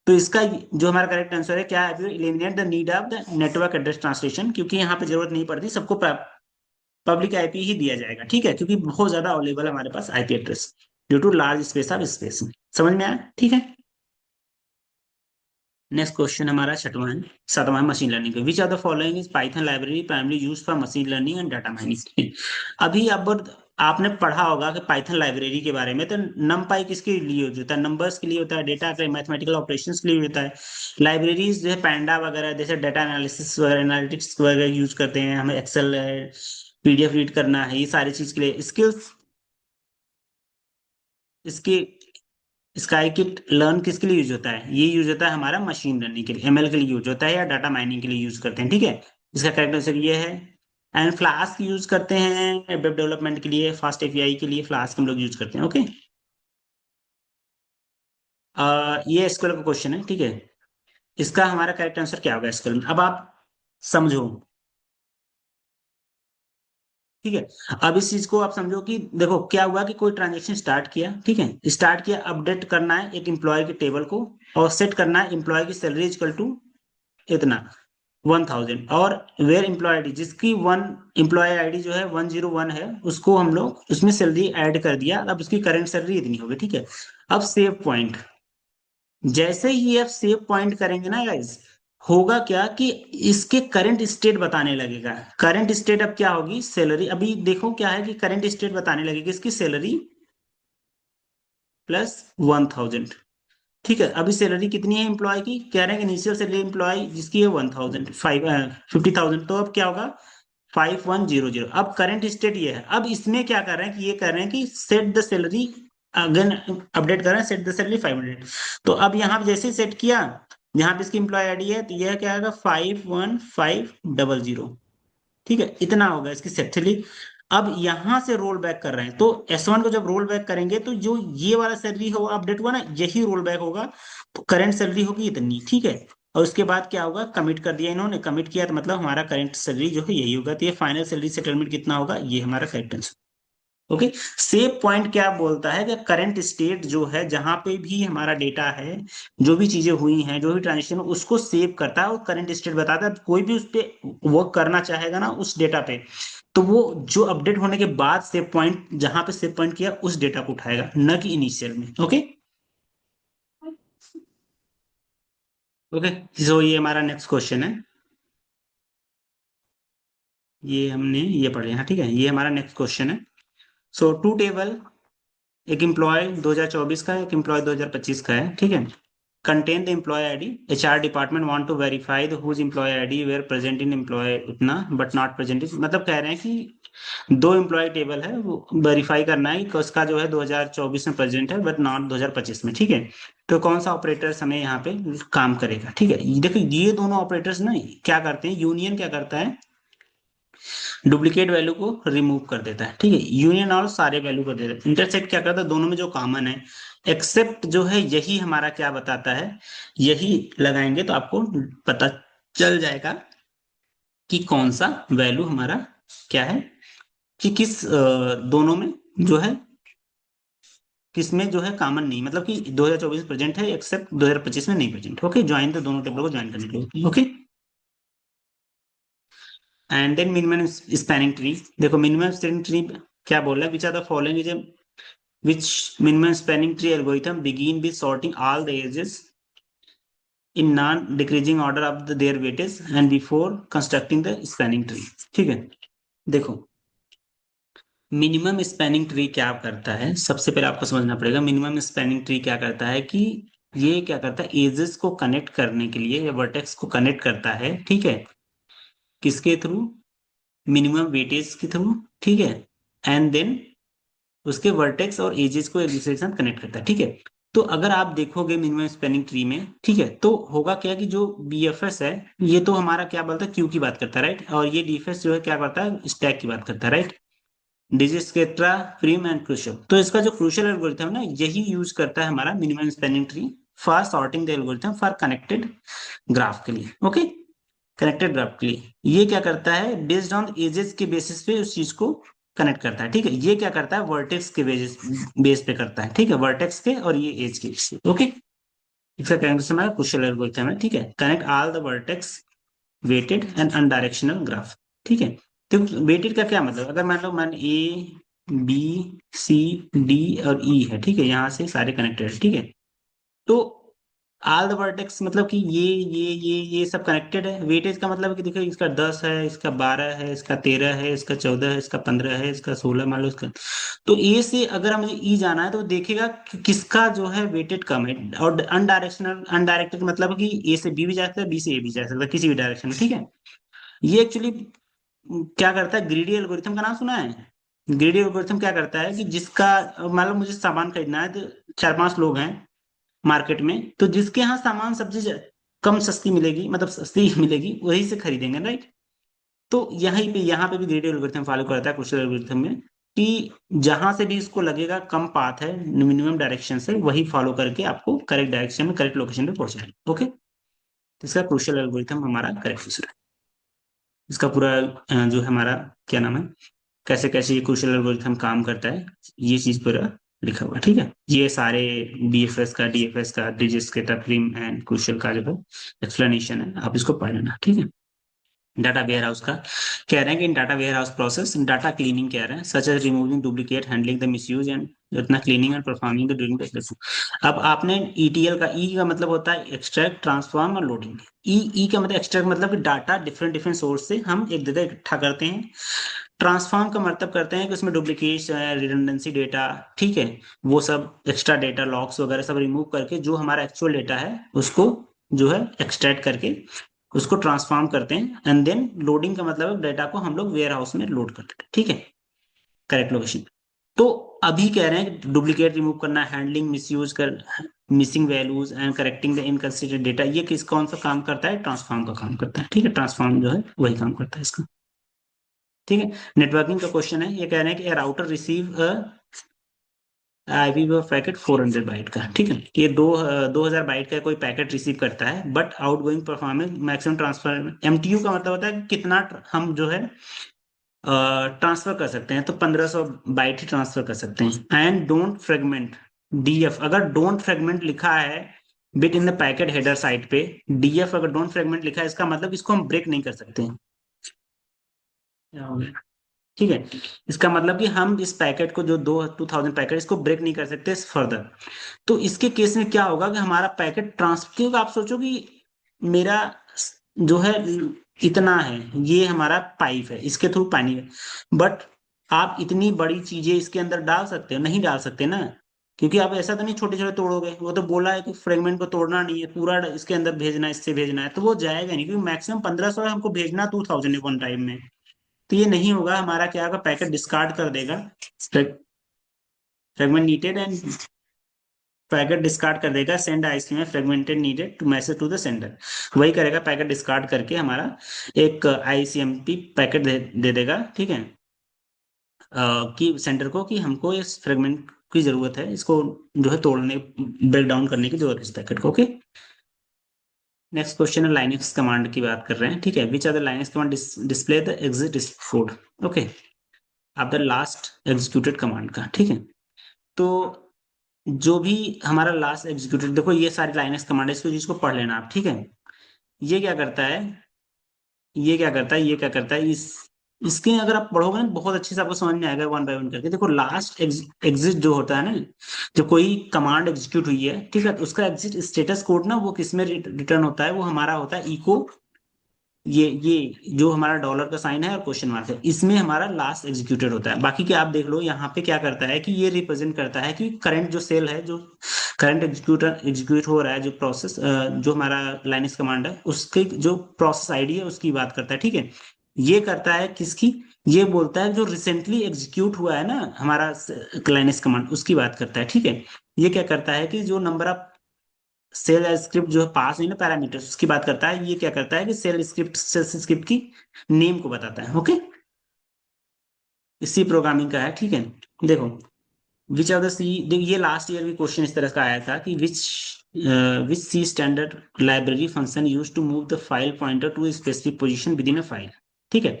तो इसका जो हमारा करेक्ट आंसर है क्या है? Eliminate the need of the network address translation, क्योंकि यहाँ पे जरूरत नहीं पड़ती, सबको पब्लिक आईपी ही दिया जाएगा, ठीक है, क्योंकि बहुत ज्यादा अवेलेबल है हमारे पास IP address due to large space of space. समझ में आया? ठीक है। नेक्स्ट क्वेश्चन हमारा छठवां है, सातवां है मशीन लर्निंग का। Which are the following is Python library primary use for machine learning and data mining. अभी अब आपने पढ़ा होगा कि पाइथन लाइब्रेरी के बारे में, तो नमपाई किसके लिए यूज होता है? नंबर्स के लिए होता है, डेटा के मैथमेटिकल ऑपरेशंस के लिए होता है। लाइब्रेरीज जो है पैंडा वगैरह, जैसे डेटा एनालिसिस वगैरह, एनालिटिक्स वगैरह यूज करते हैं, हमें एक्सेल पीडीएफ रीड करना है, ये सारी चीज के लिए। स्किल्स इसके स्काई किट लर्न किसके लिए यूज होता है? ये यूज होता है हमारा मशीन लर्निंग के लिए, एमएल के लिए यूज होता है, या डाटा माइनिंग के लिए यूज करते हैं, ठीक है। इसका करेक्ट आंसर ये है। एंड फ्लास्क यूज करते हैं वेब डेवलपमेंट के लिए, फास्ट एपीआई के लिए फ्लास्क हम लोग यूज करते हैं, ओके। ये एसक्यूएल का क्वेश्चन है, ठीक है। इसका हमारा करेक्ट आंसर क्या होगा एसक्यूएल में? अब आप समझो, ठीक है। अब इस चीज को आप समझो कि देखो क्या हुआ कि कोई ट्रांजेक्शन स्टार्ट किया, ठीक है, स्टार्ट किया, अपडेट करना है एक एम्प्लॉय के टेबल को, और सेट करना है एम्प्लॉय की सैलरी इक्वल टू इतना 1000, और वेयर एम्प्लॉय आईडी, जिसकी वन एम्प्लॉय आईडी जो है 101 है, उसको हम लोग उसमें सैलरी ऐड कर दिया। अब उसकी करंट सैलरी इतनी होगी, ठीक है। अब सेव पॉइंट, जैसे ही आप सेव पॉइंट करेंगे ना गाइस, होगा क्या कि इसके करंट स्टेट बताने लगेगा। करंट स्टेट अब क्या होगी? सैलरी। अभी देखो क्या है कि करंट स्टेट बताने लगेगी इसकी सैलरी प्लस 1000, ठीक है। अभी सैलरी कितनी है एम्प्लॉय की? कह रहे हैं कि इनिशियल सैलरी एम्प्लॉय जिसकी है 1000, 50,000, तो अब क्या होगा? 5100। अब करंट स्टेट ये है। अब इसमें क्या कर रहे हैं कि ये कर रहे हैं कि set the salary, again update कर रहे हैं, सेट द सैलरी 500। तो अब यहाँ पे जैसे ही सेट किया, यहाँ पे इसकी एम्प्लॉय आईडी है, तो यह क्या आएगा? 51500, ठीक है। इतना होगा इसकी सैलरी। अब यहां से रोल बैक कर रहे हैं, तो S1 को जब रोल बैक करेंगे तो जो ये वाला सैलरी होगा अपडेट हुआ ना, यही रोल बैक होगा। तो करंट सैलरी होगी इतनी, ठीक है। और उसके बाद क्या होगा? कमिट कर दिया इन्होंने, कमिट किया तो मतलब हमारा करंट सैलरी जो है यही होगा। तो ये फाइनल सैलरी सेटलमेंट कितना होगा? ये हमारा correct answer, okay. Save point क्या बोलता है कि करंट स्टेट जो है, जहां पे भी हमारा डेटा है, जो भी चीजें हुई हैं, जो भी ट्रांजेक्शन, उसको सेव करता है और करंट स्टेट बताता है। कोई भी उस पर वर्क करना चाहेगा ना उस डेटा पे, तो वो जो अपडेट होने के बाद सेव पॉइंट, जहां पे सेव पॉइंट किया, उस डेटा को उठाएगा, न कि इनिशियल में, ओके। ओके, सो ये हमारा नेक्स्ट क्वेश्चन है। ये हमने ये पढ़े हैं, ठीक है। ये हमारा नेक्स्ट क्वेश्चन है। सो टू टेबल, एक एम्प्लॉय 2024 का, एक एम्प्लॉय 2025 का है, ठीक है। Contain the employee ID, HR department want to verify the whose employee ID were present in employee उतना बट नॉट प्रेजेंट इन, मतलब कह रहे हैं कि दो एम्प्लॉय टेबल है, वो वेरीफाई करना है कि उसका जो है 2024 में प्रेजेंट है बट नॉट 2025 में, ठीक है। तो कौन सा ऑपरेटर्स हमें यहाँ पे काम करेगा, ठीक है। देखिए ये दोनों ऑपरेटर्स ना क्या करते हैं, यूनियन क्या करता है, डुप्लीकेट वैल्यू को रिमूव कर देता है, ठीक है। यूनियन और सारे वैल्यू कर देता है। इंटरसेक्ट क्या करता है, दोनों में जो कॉमन है, एक्सेप्ट जो है यही हमारा क्या बताता है, यही लगाएंगे तो आपको पता चल जाएगा कि कौन सा वैल्यू हमारा क्या है, कि किस दोनों में जो है, किसमें जो है कॉमन नहीं, मतलब कि 2024 प्रेजेंट है एक्सेप्ट 2025 में नहीं प्रेजेंट, ओके। ज्वाइन तो दोनों टेबल को ज्वाइन करने के लिए, okay. And then minimum spanning tree, देखो मिनिमम स्पैनिंग ट्री क्या बोल रहा है, which are the following is which minimum spanning tree algorithm begin with sorting all the edges in non decreasing order of the their weightage and before constructing the spanning tree. ठीक है, देखो minimum spanning tree क्या करता है, सबसे पहले आपको समझना पड़ेगा मिनिमम स्पैनिंग ट्री क्या करता है कि ये क्या करता है, एजेस को कनेक्ट करने के लिए या वर्टेक्स को कनेक्ट करता है, ठीक है, किसके थ्रू, मिनिमम वेटेज के थ्रू, ठीक है, एंड देन उसके वर्टेक्स और एजेस को एक दूसरे के साथ कनेक्ट करता है, ठीक है। तो अगर आप देखोगे मिनिमम स्पैनिंग ट्री में, ठीक है, तो होगा क्या कि जो बीएफएस है ये तो हमारा क्या बोलता है, क्यू की बात करता है, राइट, और ये डीएफएस जो है क्या करता है, स्टैक की बात करता है, राइट, डिजिस्क्स्ट्रा, प्रिम एंड क्रूशियल। तो इसका जो क्रूशियल एल्गोरिथम ना यही यूज करता है हमारा minimum spanning tree for sorting the algorithm for connected graph के लिए, ओके, कनेक्टेड ग्राफ के लिए ये क्या करता है, बेस्ड ऑन एजेस के बेसिस पे उस चीज को कनेक्ट करता है, ठीक है, ये क्या करता है वर्टेक्स के बेस पे करता है, ठीक है, वर्टेक्स के और ये एज के बेस पे, ओके। इसका कनेक्शन हमारा क्रूशियल एल्गोरिथम है, ठीक है, connect all the vertex weighted and undirectional graph, ठीक है। तो वेटेड का क्या मतलब, अगर मान ए बी सी डी और ई है, ठीक है, यहाँ से सारे कनेक्टेड है, ठीक है, तो ऑल द वर्टेक्स मतलब कि ये सब कनेक्टेड है, वेटेज का मतलब है कि देखो इसका 10 है, इसका 12 है, इसका 13 है, इसका 14 है, इसका 15 है, इसका 16 मान लो इसका। तो ए से अगर हमें ई जाना है तो देखेगा कि किसका जो है वेटेड कम है, और अनडायरेक्शनल, अनडायरेक्टेड मतलब है कि ए से बी भी जा सकता है, बी से ए भी जा सकता है, किसी भी डायरेक्शन में, ठीक है। ये एक्चुअली क्या करता है, ग्रीडी एल्गोरिथम का नाम सुना है। ग्रीडी एल्गोरिथम क्या करता है कि जिसका, मान लो मुझे सामान खरीदना है, तो चार पांच लोग हैं मार्केट में, तो जिसके यहाँ सामान सबसे कम सस्ती मिलेगी, मतलब सस्ती मिलेगी, वही से खरीदेंगे, राइट। तो यहाँ पे भी ग्रेडियल एल्गोरिथम फॉलो करता है क्रूशियल एल्गोरिथम में, कि जहां से भी इसको लगेगा कम पाथ है मिनिमम डायरेक्शन से, वही फॉलो करके आपको करेक्ट डायरेक्शन में करेक्ट लोकेशन पे पहुंचाएगा, ओके। तो इसका क्रूशियल एल्गोरिथम हमारा करेक्ट आंसर है। इसका पूरा जो है हमारा क्या नाम है, कैसे कैसे ये क्रूशियल एल्गोरिथम काम करता है, ये चीज पूरा लिखा हुआ है, ठीक है। ये सारे बीएफएस का, डीएफएस का, डिजिस्केटा, प्रिम एंड क्रूशियल का जो है एक्सप्लेनेशन है, आप इसको पढ़ लेना, ठीक है। डाटा वेयर हाउस का कह रहे हैं कि in data warehouse process data cleaning कह रहे हैं, such as removing duplicate, handling the misuse and इतना cleaning and performing the during the. अब आपने ईटीएल का, ई का मतलब होता है एक्सट्रैक्ट, ट्रांसफॉर्म और लोडिंग। ई का मतलब एक्सट्रैक्ट, मतलब कि डाटा डिफरेंट डिफरेंट सोर्स से हम एक जगह इकट्ठा करते हैं। ट्रांसफॉर्म का मतलब करते हैं कि उसमें डुप्लीकेट, रिडंडेंसी डेटा, ठीक है, वो सब एक्स्ट्रा डेटा लॉग्स वगैरह सब रिमूव करके जो हमारा एक्चुअल डेटा है उसको जो है एक्सट्रैक्ट करके उसको ट्रांसफॉर्म करते हैं। एंड देन लोडिंग का मतलब है डेटा को हम लोग वेयर हाउस में लोड करते हैं, ठीक है, करेक्ट लोकेशन। तो अभी कह रहे हैं डुप्लीकेट रिमूव करना, हैंडलिंग मिसयूज कर, missing values and correcting the inconsistent data, ये किस कौन सा काम करता है, ट्रांसफॉर्म का काम करता है, ठीक है, ट्रांसफॉर्म जो है वही काम करता है इसका, ठीक है। नेटवर्किंग का क्वेश्चन है, ये कह रहे हैं कि router receive IP packet 400 byte का, ठीक है, ये 2000 बाइट का कोई पैकेट रिसीव करता है, but outgoing performance maximum transfer, MTU का मतलब होता है कि कितना हम जो है ट्रांसफर कर सकते हैं, तो 1500 बाइट ही ट्रांसफर कर सकते हैं। एंड डोंट फ्रेगमेंट, डीएफ अगर डोंट फ्रेगमेंट लिखा है bit in the packet header side पे, डीएफ अगर डोंट फ्रेगमेंट लिखा है इसका मतलब इसको हम ब्रेक नहीं कर सकते हैं, ठीक है। इसका मतलब कि हम इस पैकेट को जो 2000 पैकेट इसको ब्रेक नहीं कर सकते फर्दर। तो इसके केस में क्या होगा कि हमारा पैकेट ट्रांसफर, क्योंकि आप सोचो कि मेरा जो है इतना है, ये हमारा पाइप है, इसके थ्रू पानी है, बट आप इतनी बड़ी चीजें इसके अंदर डाल सकते हो, नहीं डाल सकते ना, क्योंकि आप ऐसा तो नहीं छोटे छोटे तोड़ोगे, वो तो बोला है कि फ्रेगमेंट को तोड़ना नहीं है, पूरा इसके अंदर भेजना है, इससे भेजना है, तो वो जाएगा नहीं, क्योंकि मैक्सिमम 1500 है, हमको भेजना 2000 वन टाइम में, तो ये नहीं होगा, हमारा क्या होगा, पैकेट डिस्कार्ड कर देगा, fragment needed and packet discard कर देगा, सेंड आईसी में fragmented needed to message to the sender, वही करेगा, पैकेट डिस्कार्ड करके हमारा एक आईसीएमपी पैकेट दे देगा, ठीक है, कि सेंडर को कि हमको इस फ्रेगमेंट की जरूरत है, इसको जो है तोड़ने, ब्रेक डाउन करने की जरूरत है इस पैकेट को, ओके। नेक्स्ट क्वेश्चन है लाइनक्स कमांड की बात कर रहे हैं, ठीक है, which are the Linux command display the exit code, okay, आप द लास्ट एग्जीक्यूटेड कमांड का, ठीक है। तो जो भी हमारा लास्ट एग्जीक्यूटेड, देखो ये सारी लाइनक्स कमांड है, इसको जिसको पढ़ लेना आप, ठीक है। ये क्या करता है, ये क्या करता है, ये क्या करता है, इस इसके अगर आप पढ़ोगे ना बहुत अच्छे से आपको समझ में आएगा वन बाय वन करके। देखो लास्ट एग्जिट जो होता है ना, जब कोई कमांड एग्जीक्यूट हुई है, ठीक है, तो उसका एग्जिट स्टेटस कोड ना वो किस में रिटर्न होता है, वो हमारा होता है इको, ये जो हमारा डॉलर का साइन है और क्वेश्चन मार्क है, इसमें हमारा लास्ट एग्जीक्यूटेड होता है। बाकी के आप देख लो यहाँ पे क्या करता है कि ये रिप्रेजेंट करता है कि करंट जो सेल है, जो करंट एग्जीक्यूट हो रहा है, जो प्रोसेस जो हमारा लाइनक्स कमांड है उसके जो प्रोसेस आईडी है उसकी बात करता है, ठीक है। ये करता है किसकी, ये बोलता है जो रिसेंटली एग्जीक्यूट हुआ है ना हमारा लाइनक्स कमांड, उसकी बात करता है, ठीक है। ये क्या करता है कि जो नंबर ऑफ सेल स्क्रिप्ट जो है पास हुई ना पैरामीटर्स, उसकी बात करता है। ये क्या करता है कि सेल स्क्रिप्ट की नेम को बताता है, ओके। इसी प्रोग्रामिंग का है, ठीक है। देखो विच ऑफ द सी, ये लास्ट ईयर भी क्वेश्चन इस तरह का आया था कि which C standard library function use to move the file pointer to specific position within a file, ठीक है।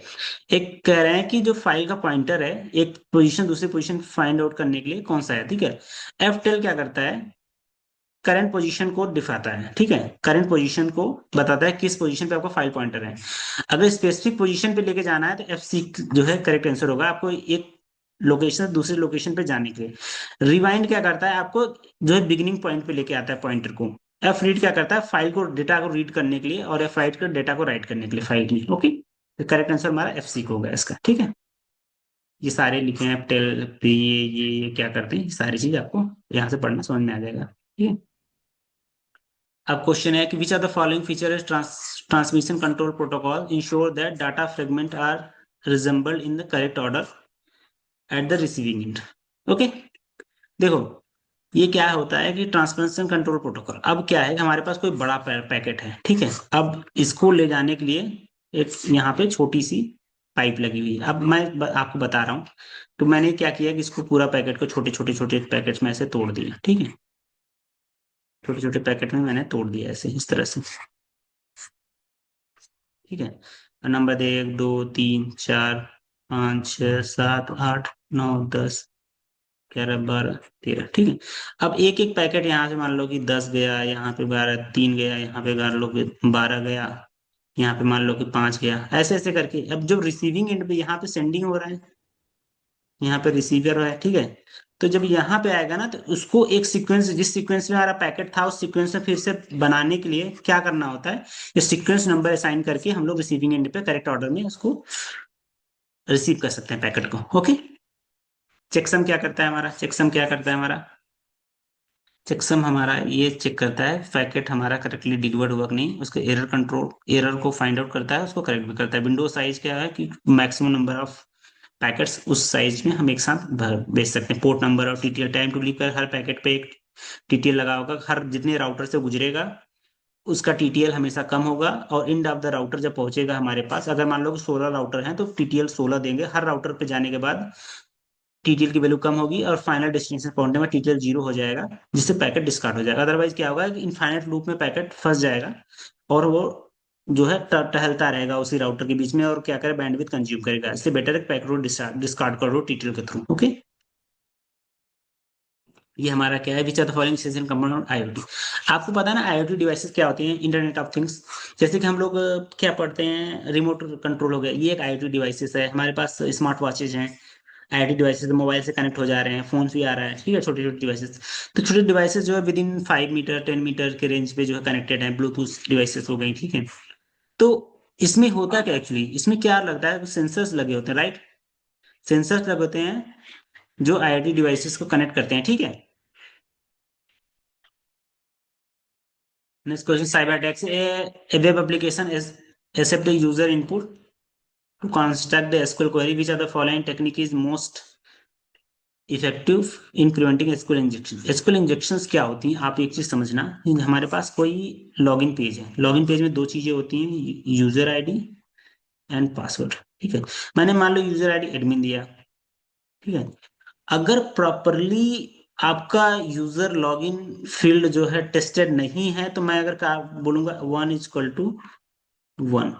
एक कह रहे हैं कि जो फाइल का पॉइंटर है एक पोजीशन दूसरी पोजीशन फाइंड आउट करने के लिए कौन सा है, ठीक है। एफ टेल क्या करता है, करंट पोजीशन को दिखाता है, ठीक है। करंट पोजीशन को बताता है किस पोजीशन पे आपका फाइल पॉइंटर है। अगर स्पेसिफिक पोजीशन पे लेके जाना है तो एफ सी जो है करेक्ट आंसर होगा, आपको एक लोकेशन से दूसरी लोकेशन पे जाने के लिए। रिवाइंड क्या करता है, आपको जो है बिगिनिंग पॉइंट पे लेके आता है पॉइंटर को। एफ रीड क्या करता है, फाइल को डेटा को रीड करने के लिए, और एफ राइट कर डेटा को राइट करने के लिए फाइल में, ओके। तो करेक्ट आंसर हमारा एफ सी को होगा इसका, ठीक है। ये सारे लिखे हैं टेल ये क्या करते हैं, ये सारी चीज आपको यहाँ से पढ़ना समझ में आ जाएगा, ठीक है। अब क्वेश्चन है कि which are the following feature is transmission control protocol ensure that data fragment are reassembled in the correct order at the receiving end, okay. देखो ये क्या होता है कि ट्रांसमिशन कंट्रोल प्रोटोकॉल, अब क्या है हमारे पास कोई बड़ा पैकेट है, ठीक है। अब इसको ले जाने के लिए एक यहाँ पे छोटी सी पाइप लगी हुई है। अब मैं आपको बता रहा हूँ, तो मैंने क्या किया कि इसको पूरा पैकेट को छोटे छोटे छोटे पैकेट्स में ऐसे तोड़ दिया, ठीक है। छोटे छोटे पैकेट में मैंने तोड़ दिया ऐसे इस तरह से, ठीक है। नंबर दे 1 2 3 4 5 6 7 8 9 10 11 12 13, ठीक है। अब एक एक पैकेट यहाँ से मान लो कि 10 गया, यहाँ पे 12 3 गया, यहाँ पे मान लो कि 12 गया, यहाँ पे मान लो कि 5 गया, ऐसे ऐसे करके। अब जब रिसीविंग एंड पे यहाँ पे सेंडिंग हो रहा है, यहाँ पे रिसीवर है, ठीक है। तो जब यहाँ पे आएगा ना तो उसको एक सीक्वेंस, जिस सीक्वेंस में हमारा पैकेट था उस सीक्वेंस में फिर से बनाने के लिए क्या करना होता है, ये सीक्वेंस नंबर असाइन करके हम लोग रिसीविंग एंड पे करेक्ट ऑर्डर में उसको रिसीव कर सकते हैं पैकेट को, ओके। चेकसम क्या करता है हमारा, चेकसम क्या करता है हमारा, चेकसम हमारा ये चेक करता है पैकेट हमारा करेक्टली डिलीवर्ड हुआ कि नहीं, उसके एरर कंट्रोल, एरर को फाइंड आउट करता है, उसको करेक्ट भी करता है। विंडो साइज क्या है कि मैक्सिमम नंबर ऑफ पैकेट्स उस साइज में हम एक साथ भेज सकते हैं। पोर्ट नंबर और टीटीएल टाइम टू लीव का हर पैकेट पे एक टीटीएल लगा होगा, हर जितने राउटर से गुजरेगा उसका टीटीएल हमेशा कम होगा, और एंड ऑफ द राउटर जब पहुंचेगा हमारे पास, अगर मान लो कि 16 राउटर हैं तो टीटीएल 16 देंगे, हर राउटर पे जाने के बाद टीटीएल की वैल्यू कम होगी और फाइनल डेस्टिनेशन पहुंचने में टीटीएल 0 हो जाएगा, जिससे पैकेट डिस्कार्ड हो जाएगा। अदरवाइज क्या होगा कि इनफाइनाइट लूप में पैकेट फंस जाएगा और वो जो है टहलता रहेगा उसी राउटर के बीच में, और क्या करे बैंडविड्थ कंज्यूम करेगा। इससे बेटर है पैकेट को डिस्कार्ड कर दो टीटीएल के थ्रू, ओके। ये हमारा क्या है, which are the following session component IoT. आपको पता है ना आईओटी डिवाइसेस क्या होती हैं, इंटरनेट ऑफ थिंग्स। जैसे कि हम लोग क्या पढ़ते हैं, रिमोट कंट्रोल हो गया, ये एक आईओटी डिवाइसेस है। हमारे पास स्मार्ट वॉचेज हैं, आईओटी डिवाइसेस मोबाइल से कनेक्ट हो जा रहे हैं, फोन भी आ रहा है, ठीक है, छोटे छोटे डिवाइसेस। तो छोटे डिवाइसेस जो है विद इन 5 मीटर 10 मीटर के रेंज पे जो है कनेक्टेड है, ब्लूटूथ डिवाइसेस हो गई, ठीक है। तो इसमें होता क्या एक्चुअली, इसमें क्या लगता है, सेंसर्स लगे होते हैं, राइट। सेंसर्स लगे होते हैं जो आईओटी डिवाइसेस को कनेक्ट करते हैं, ठीक है। Next question, cyber attacks A web application is accept the user input to construct the SQL query. Which of the following technique is most effective in preventing SQL injection? SQL injections क्या होती हैं, आप एक चीज समझना। हमारे पास कोई login page है, लॉगिन पेज में दो चीजें होती हैं, यूजर आईडी एंड पासवर्ड, ठीक है। मैंने मान लो यूजर आईडी एडमिन दिया, ठीक है। अगर प्रॉपरली आपका यूजर लॉगिन फील्ड जो है टेस्टेड नहीं है, तो मैं अगर बोलूंगा 1 = 1,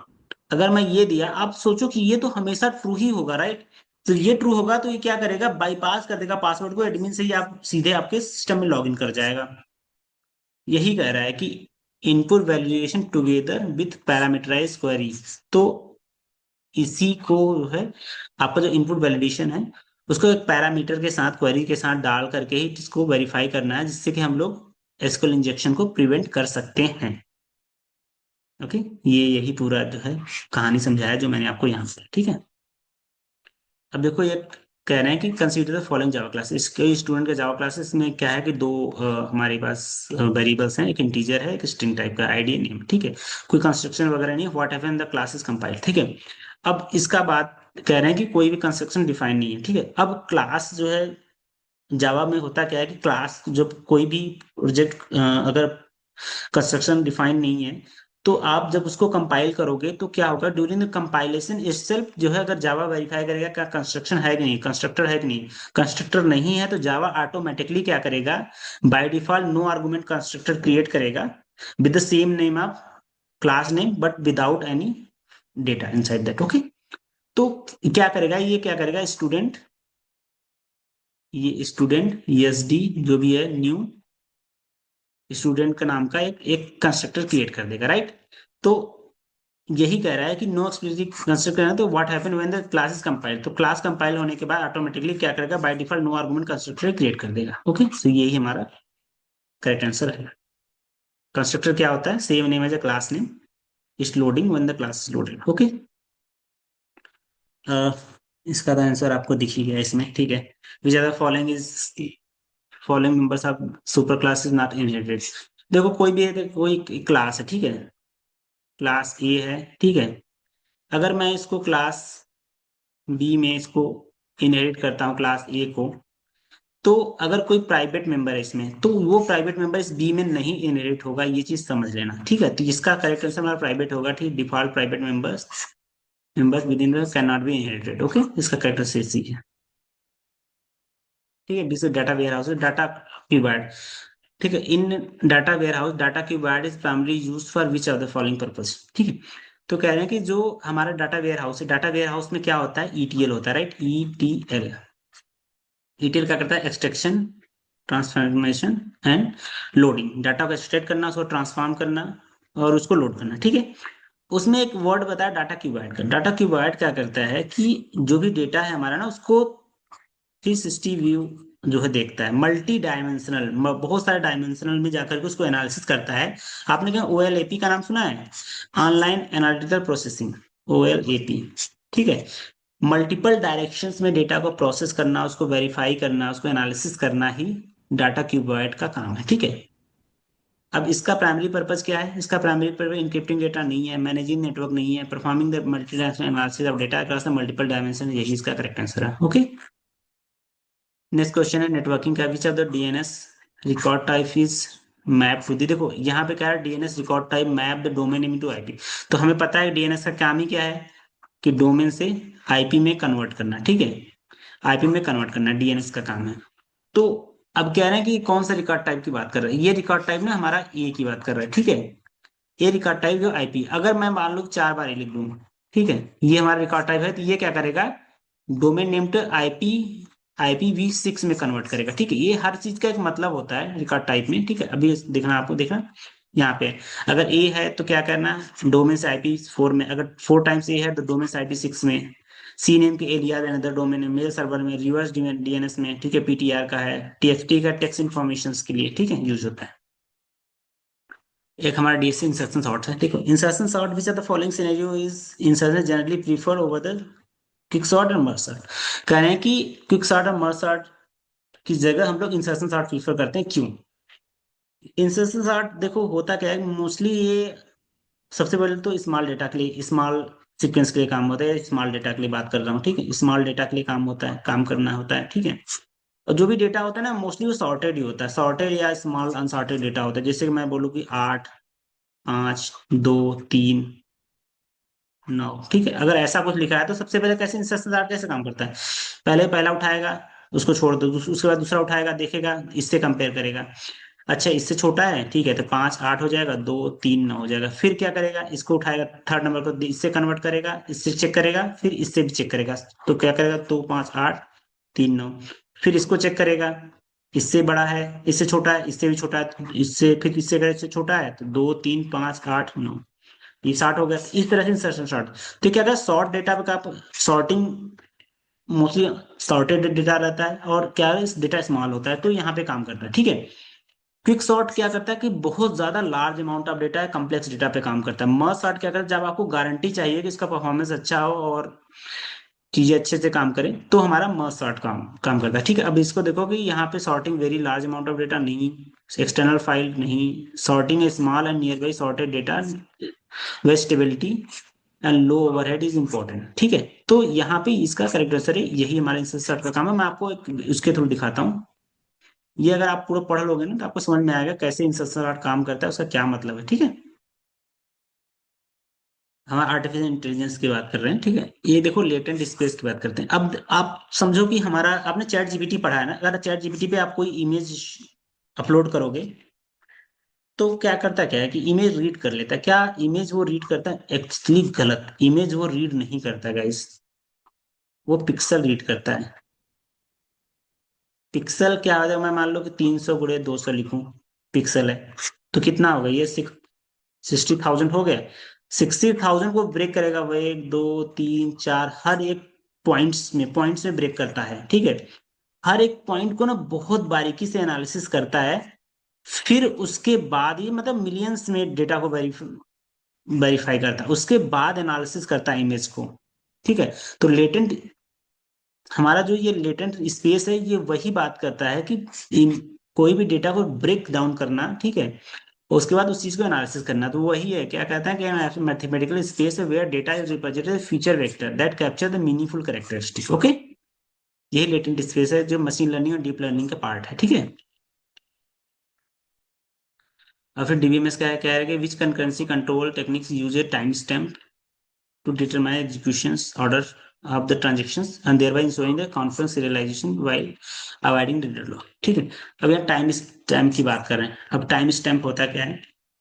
अगर मैं ये दिया, आप सोचो कि ये तो हमेशा ट्रू ही होगा, राइट। तो ये ट्रू होगा तो ये क्या करेगा, बाईपास कर देगा पासवर्ड को, एडमिन से ही आप सीधे आपके सिस्टम में लॉगिन कर जाएगा। यही कह रहा है कि input valuation together with parameterise query. तो इसी को जो है आपका जो इनपुट वैलिडेशन है उसको एक पैरामीटर के साथ क्वेरी के साथ डाल करके ही इसको वेरीफाई करना है, जिससे कि हम लोग एसक्यूएल इंजेक्शन को प्रिवेंट कर सकते हैं। ओके, ये यही पूरा जो है कहानी समझाया जो मैंने आपको यहाँ से, ठीक है। अब देखो ये कह रहे हैं कि consider the following Java class. इसके स्टूडेंट के जावा क्लासेस में क्या है कि दो हमारे पास वेरिएबल्स हैं, एक इंटीजर है, एक स्ट्रिंग टाइप का आईडी नेम, ठीक है। कोई कंस्ट्रक्शन वगैरह नहीं है, what happen the class is compiled, ठीक है। अब इसका बात कह रहे हैं कि कोई भी कंस्ट्रक्शन डिफाइन नहीं है, ठीक है। अब क्लास जो है जावा में होता क्या है कि क्लास जब कोई भी प्रोजेक्ट अगर कंस्ट्रक्शन डिफाइन नहीं है तो आप जब उसको कंपाइल करोगे तो क्या होगा, ड्यूरिंग द कंपाइलेशन इटसेल्फ जो है, अगर जावा वेरीफाई करेगा क्या कंस्ट्रक्शन है कि नहीं, कंस्ट्रक्टर है कि नहीं। कंस्ट्रक्टर नहीं है तो जावा ऑटोमेटिकली क्या करेगा, by default no argument constructor create करेगा with the same name of class name but without any data inside that. Okay, तो क्या करेगा, ये क्या करेगा, स्टूडेंट, ये स्टूडेंट एस डी जो भी है न्यू स्टूडेंट का नाम का एक एक कंस्ट्रक्टर क्रिएट कर देगा, राइट। तो यही कह रहा है कि नो एक्सप्लिसिट कंस्ट्रक्ट करना, तो what happen when the class is compiled, तो क्लास कंपाइल होने के बाद ऑटोमेटिकली क्या करेगा, by default no argument constructor create कर देगा। ओके, तो यही हमारा करेक्ट आंसर है। कंस्ट्रक्टर क्या होता है, same name as a class name, is loading when the class is loaded. Okay, इसका तो आंसर आपको दिख ही गया इसमें, ठीक है। Which are the following is following members of super class is not inherited. देखो कोई भी है, कोई क्लास है, ठीक है, क्लास ए है, ठीक है। अगर मैं इसको क्लास बी में इसको इनहेरिट करता हूँ क्लास ए को, तो अगर कोई प्राइवेट मेंबर है इसमें तो वो प्राइवेट मेंबर इस बी में नहीं इनहेरिट होगा, ये चीज समझ लेना, ठीक है। तो इसका करेक्ट आंसर हमारा प्राइवेट होगा, ठीक, default private members members within the can not be inherited. Okay, इसका करेक्ट आंसर सी है, ठीक है। This is data warehouse, data keyword, ठीक है। In data warehouse data keyword is primary use for which of the following purpose, ठीक है। तो कह रहे हैं कि जो हमारा डाटा वेयर हाउस है, डाटा वेयर हाउस में क्या होता है, ईटीएल होता है, राइट, ईटीएल। ईटीएल क्या करता है, extraction, transformation and loading, data को एक्सट्रैक्ट करना, उसको ट्रांसफॉर्म करना और उसको लोड करना, ठीक है। उसमें एक वर्ड बताया डाटा कीवर्ड का। डाटा कीवर्ड क्या करता है कि जो भी डेटा है हमारा ना, उसको 360 व्यू जो है देखता है, मल्टी डायमेंशनल, बहुत सारे डायमेंशनल में जाकर के उसको एनालिसिस करता है। आपने क्या ओएलएपी का नाम सुना है, ऑनलाइन एनालिटिकल प्रोसेसिंग, ओएलएपी, ठीक है। मल्टीपल डायरेक्शंस में डेटा को प्रोसेस करना, उसको वेरीफाई करना, उसको एनालिसिस करना ही डाटा क्यूबॉइड का काम है, ठीक है। अब इसका प्राइमरी पर्पस क्या है, इसका प्राइमरी पर्पस इंक्रिप्टिंग डेटा नहीं है, मैनेजिंग नेटवर्क नहीं है, performing the multi dimensional analysis of data across the multiple dimension, यही इसका करेक्ट आंसर है। ओके, नेक्स्ट क्वेश्चन है नेटवर्किंग का, which of the DNS record type is map to the. देखो यहाँ पे क्या है, DNS record type map the domain name to IP. तो हमें पता है डीएनएस का काम ही क्या है कि डोमेन से आईपी में कन्वर्ट करना, ठीक है, आईपी में कन्वर्ट करना डीएनएस का काम है। तो अब कह रहे हैं कि कौन सा रिकॉर्ड टाइप की बात कर रहे हैं, ये रिकॉर्ड टाइप ना हमारा ए की बात कर रहा है, ठीक है। ये रिकॉर्ड टाइप जो आईपी, अगर मैं मान लो 4 बार लिख दूं, ठीक है, ये हमारा रिकॉर्ड टाइप है, तो ये क्या करेगा, domain name to IP IPv6 में कन्वर्ट करेगा, ठीक है। ये हर चीज का एक मतलब होता है रिकॉर्ड टाइप में, ठीक है। अभी देखना, आपको देखना यहाँ पे, अगर ए है तो क्या करना, डोमेन से IP4 में, अगर 4 टाइम्स ए है तो डोमेन से IP6 में, सी नेम के एरिया अनदर डोमेन में, मेल सर्वर में, रिवर्स डीएनएस में, ठीक है, पीटीआर का है, टीएक्सटी का टेक्स्ट इन्फॉर्मेशन के लिए, ठीक है, यूज होता है। एक हमारा डीएससी इंसर्शन सॉर्ट है, देखो insertion sort which are the following scenario is insertion generally prefer over the quick sort और मर्ज सॉर्ट। कह रहे हैं कि क्विक सॉर्ट और मर्ज सॉर्ट की जगह हम लोग इंसर्शन सॉर्ट प्रीफर करते हैं, क्यों। इंसर्शन सॉर्ट देखो होता क्या है, मोस्टली ये सबसे पहले तो स्मॉल डेटा के लिए, स्मॉल सीक्वेंस के लिए काम होता है, स्मॉल डेटा के लिए बात कर रहा हूँ, ठीक है, स्मॉल डेटा के लिए काम होता है, काम करना होता है, ठीक है। और जो भी डेटा होता है ना, मोस्टली वो सॉर्टेड ही होता है, सॉर्टेड या स्मॉल अनसॉर्टेड डेटा होता है। जैसे कि मैं बोलूँ कि 8 5 2 3 9, ठीक है, अगर ऐसा कुछ लिखा है तो सबसे पहले कैसे इंस्ट्रक्शन आर्ट कैसे काम करता है, पहले पहला उठाएगा, उसको छोड़ दो, उसके बाद दूसरा उठाएगा, देखेगा, इससे कंपेयर करेगा, अच्छा इससे छोटा है, ठीक है, तो 5 8 हो जाएगा, 2 3 9 हो जाएगा, फिर क्या करेगा, इसको उठाएगा, थर्ड नंबर को इससे कन्वर्ट करेगा, इससे चेक करेगा, फिर इससे भी चेक करेगा, तो क्या करेगा, 2 5 8 3 9, फिर इसको चेक करेगा, इससे बड़ा है, इससे छोटा है, इससे भी छोटा है, तो इससे फिर इससे अगर इससे छोटा है तो 2 3 5 8 9, ये सॉर्ट हो गया, इस तरह से इंसर्शन सॉर्ट। तो क्या कहता है, शॉर्ट डेटा पे आप सॉर्टिंग मोस्टली सॉर्टेड डेटा रहता है, और क्या है, इस डेटा स्मॉल होता है, तो यहाँ पे काम करता है, ठीक है। क्विक सॉर्ट क्या करता है कि बहुत ज्यादा लार्ज अमाउंट ऑफ डेटा है, कम्प्लेक्स डेटा पे काम करता है। मर्ज सॉर्ट क्या करता है, जब आपको गारंटी चाहिए कि इसका परफॉर्मेंस अच्छा हो और चीजें अच्छे से काम करें, तो हमारा मर्ज सॉर्ट काम काम करता है, ठीक है। अब इसको देखो कि यहाँ पे sorting very large amount of data नहीं, एक्सटर्नल फाइल नहीं, sorting small and near by sorted data, west stability and low overhead is important, ठीक है। तो यहाँ पे इसका करेक्टर है, यही हमारे इंसर्ट का काम है। मैं आपको उसके थ्रू दिखाता हूँ। ये अगर आप पूरा पढ़ लोगे ना, तो आपको समझ में आएगा कैसे इंसर्ट काम करता है, उसका क्या मतलब है, ठीक है। हम आर्टिफिशियल इंटेलिजेंस की बात कर रहे हैं, ठीक है। ये देखो लेटेंट स्पेस की बात करते हैं। अब आप समझो कि हमारा, आपने चैट जीपीटी पढ़ा है ना, अगर चैट जीपीटी पे आप कोई इमेज अपलोड करोगे, तो क्या करता है, क्या है कि इमेज रीड कर लेता है। क्या इमेज वो रीड करता है? एक्चुअली गलत, इमेज वो रीड नहीं करता गाइस, वो पिक्सल रीड करता है। पिक्सल क्या हो जाएगा, मैं मान लो कि 300 × 200 लिखूं, पिक्सल है, तो कितना होगा ये, 60,000 हो गया। 60,000 को ब्रेक करेगा वो, 1 2 3 4, हर एक पॉइंट्स में ब्रेक करता है, ठीक है। हर एक पॉइंट को ना बहुत बारीकी से एनालिसिस करता है, फिर उसके बाद ही मतलब मिलियंस में डेटा को वेरीफाई करता है, उसके बाद एनालिसिस करता है इमेज को, ठीक है। तो लेटेंट, हमारा जो ये लेटेंट स्पेस है, ये वही बात करता है कि कोई भी डेटा को ब्रेक डाउन करना, ठीक है, उसके बाद उस चीज को एनालिसिस करना। तो वही है, क्या कहता है कि मैथमेटिकल स्पेस है where data is represented feature vector that capture the meaningful characteristic, okay. यही लेटेंट स्पेस है जो मशीन लर्निंग और डीप लर्निंग का पार्ट है, ठीक है। और फिर डीबीएमएस का है, क्या है कि which concurrency control techniques use a timestamp to determine executions order of the transactions and thereby ensuring the confidence serialization while avoiding the deadlock, ठीक है। अब यहाँ टाइम स्टैम्प की बात कर रहे हैं। अब टाइम स्टैम्प होता क्या है,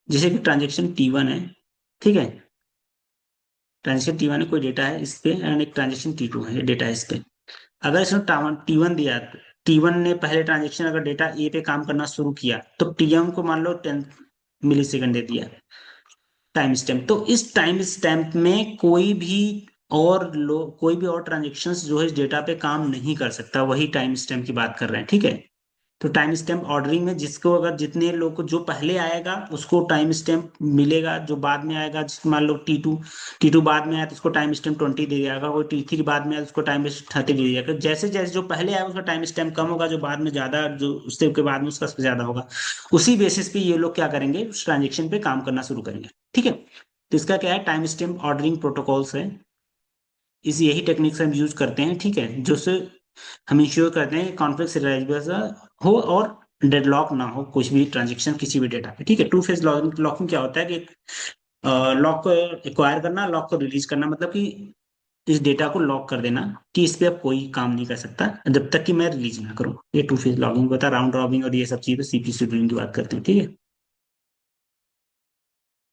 जैसे कि ट्रांजेक्शन T1 है, ठीक है। ट्रांजेक्शन T1 है, कोई डेटा है इस पे, एंड एक ट्रांजेक्शन T2 है, ये डेटा है इस पे। अगर इसने T1 दिया, T1 ने पहले ट्रांजेक्शन अगर डेटा ए पे काम करना शुरू किया, तो T1 को मान लो 10 मिली सेकंड दे दिया टाइम स्टैम्प। तो इस टाइम स्टैम्प में कोई भी और ट्रांजेक्शन्स जो है इस डेटा पे काम नहीं कर सकता, वही टाइम स्टैम्प की बात कर रहे हैं, ठीक है। तो टाइम स्टैम्प ऑर्डरिंग में जिसको, अगर जितने लोग को जो पहले आएगा उसको टाइम स्टैम्प मिलेगा, जो बाद में आएगा, जिसको मान लो टी टू बाद में आया तो उसको टाइम स्टैम्प 20 दे दिया, कोई T3 बाद में आया तो उसको टाइम स्टैम्प 30 दे दिया। जैसे जैसे जो पहले आया उसका टाइम स्टैम्प कम होगा, जो बाद में ज्यादा, जो उससे के बाद में उसका ज्यादा होगा। उसी बेसिस पे ये लोग क्या करेंगे, उस ट्रांजेक्शन पे काम करना शुरू करेंगे, ठीक है। तो इसका क्या है, टाइम स्टैम्प ऑर्डरिंग प्रोटोकॉल्स है, इस यही टेक्निक्स हम यूज करते हैं, ठीक है, जो से हम इंश्योर करते हैं कि कॉन्फ्लिक्ट सीरियलाइजेशन हो और डेडलॉक ना हो कुछ भी ट्रांजेक्शन किसी भी डेटा पे, ठीक है। टू फेज लॉकिंग क्या होता है कि लॉक को एक्वायर करना, लॉक को रिलीज करना, मतलब कि इस डेटा को लॉक कर देना कि इस पे अब कोई काम नहीं कर सकता जब तक कि मैं रिलीज ना करूं। ये टू फेज लॉगिंग होता है, राउंड रॉबिंग और ये सब चीजें सीपी शेड्यूलिंग की बात करते हैं, ठीक है।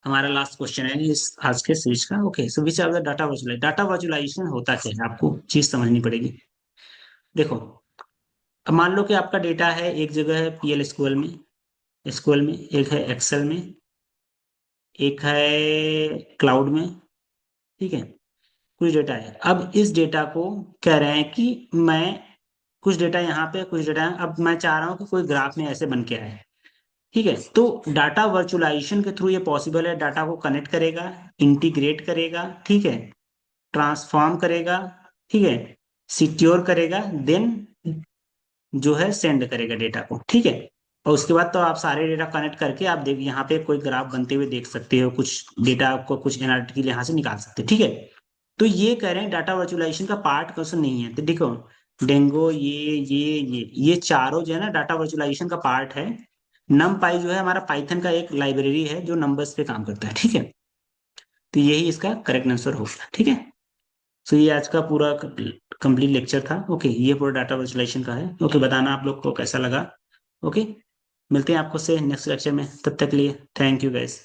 हमारा लास्ट क्वेश्चन है इस आज के सीरीज का, okay. So which are the data virtualisation होता क्या है, आपको चीज समझनी पड़ेगी। देखो, अब मान लो कि आपका डेटा है, एक जगह है पीएल स्क्यूएल में, एक है एक्सेल में, एक है क्लाउड में, ठीक है। कुछ डेटा है, अब इस डेटा को कह रहे हैं कि मैं, कुछ डेटा यहाँ पे, कुछ डेटा है, अब मैं चाह रहा हूँ कि कोई ग्राफ में ऐसे बन के आए, ठीक है। तो डाटा वर्चुअलाइजेशन के थ्रू ये पॉसिबल है, डाटा को कनेक्ट करेगा, इंटीग्रेट करेगा, ठीक है, ट्रांसफॉर्म करेगा, ठीक है, सिक्योर करेगा, देन जो है सेंड करेगा डेटा को, ठीक है। और उसके बाद तो आप सारे डेटा कनेक्ट करके आप देख, यहाँ पे कोई ग्राफ बनते हुए देख सकते हो, कुछ डेटा आपको कुछ एनालिटिकल यहाँ से निकाल सकते हो, ठीक है। तो ये कह रहे हैं डाटा वर्चुअलाइजेशन का पार्ट क्वेश्चन नहीं है, तो देखो डेंगो, ये चारों जो है ना डाटा वर्चुअलाइजेशन का पार्ट है। नम पाई जो है हमारा पाइथन का एक लाइब्रेरी है जो नंबर्स पे काम करता है, ठीक है। तो यही इसका करेक्ट आंसर होगा, ठीक है। सो ये आज का पूरा कंप्लीट लेक्चर था, ओके। ये पूरा डाटा वर्चुअलाइजेशन का है, ओके। बताना आप लोग को कैसा लगा, ओके। मिलते हैं आपको से नेक्स्ट लेक्चर में, तब तक के लिए थैंक यू गाइस।